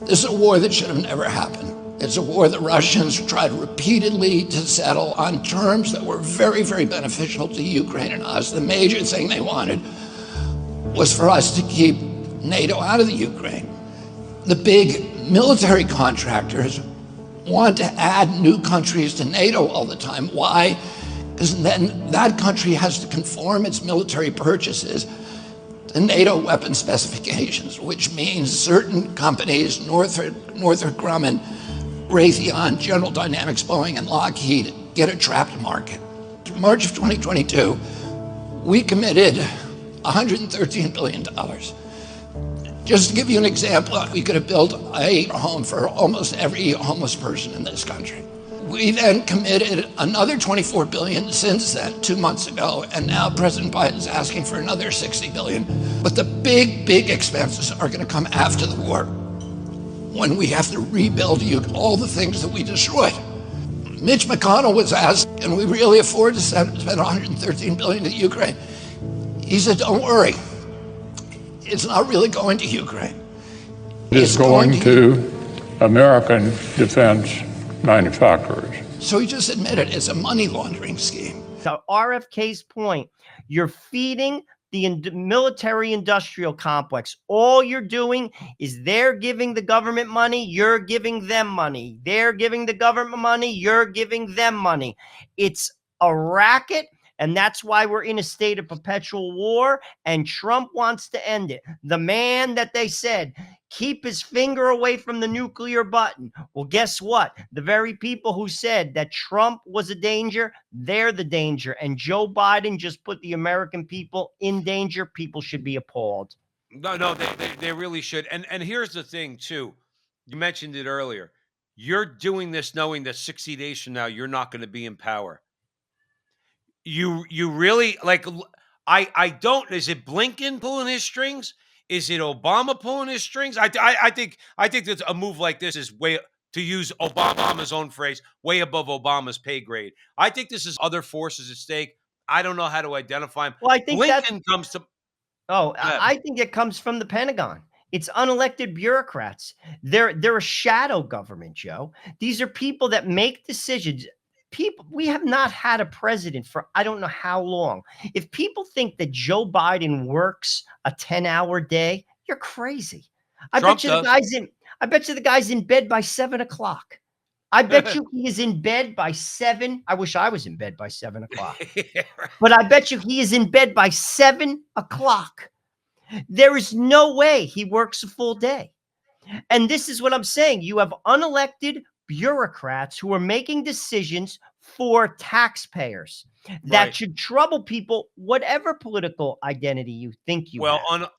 This is a war that should have never happened. It's a war the Russians tried repeatedly to settle on terms that were very, very beneficial to Ukraine and us. The major thing they wanted was for us to keep NATO out of the Ukraine. The big military contractors want to add new countries to NATO all the time. Why? Because then that country has to conform its military purchases to NATO weapon specifications, which means certain companies, Northrop Grumman, Raytheon, General Dynamics, Boeing, and Lockheed, get a trapped market. In March of 2022, we committed $113 billion. Just to give you an example, we could have built a home for almost every homeless person in this country. We then committed another $24 billion since then, 2 months ago, and now President Biden's asking for another $60 billion. But the big, big expenses are going to come after the war, when we have to rebuild all the things that we destroyed. Mitch McConnell was asked, can we really afford to spend $113 billion to Ukraine? He said, don't worry. It's not really going to Ukraine. It's going to American defense manufacturers. So he just admitted it's a money laundering scheme. To RFK's point, you're feeding the military industrial complex. All you're doing is they're giving the government money, you're giving them money. They're giving the government money, you're giving them money. It's a racket, and that's why we're in a state of perpetual war, and Trump wants to end it. The man that they said, keep his finger away from the nuclear button. Well, guess what? The very people who said that Trump was a danger, they're the danger. And Joe Biden just put the American people in danger. People should be appalled. No, they really should. And here's the thing, too. You mentioned it earlier. You're doing this knowing that 60 days from now, you're not going to be in power. You really, like, I don't, is it Blinken pulling his strings? Is it Obama pulling his strings? I think that a move like this is way, to use Obama's own phrase, way above Obama's pay grade. I think this is other forces at stake. I don't know how to identify them. Well, I think Blinken comes to. I think it comes from the Pentagon. It's unelected bureaucrats. They're a shadow government, Joe. These are people that make decisions. We have not had a president for I don't know how long. If people think that Joe Biden works a 10-hour day, you're crazy. I bet you the guy's in bed by 7 o'clock. I bet you he is in bed by 7. I wish I was in bed by 7 o'clock. Yeah, right. But I bet you he is in bed by 7 o'clock. There is no way he works a full day. And this is what I'm saying. You have unelected bureaucrats who are making decisions for taxpayers that should trouble people, whatever political identity you think you have. Well,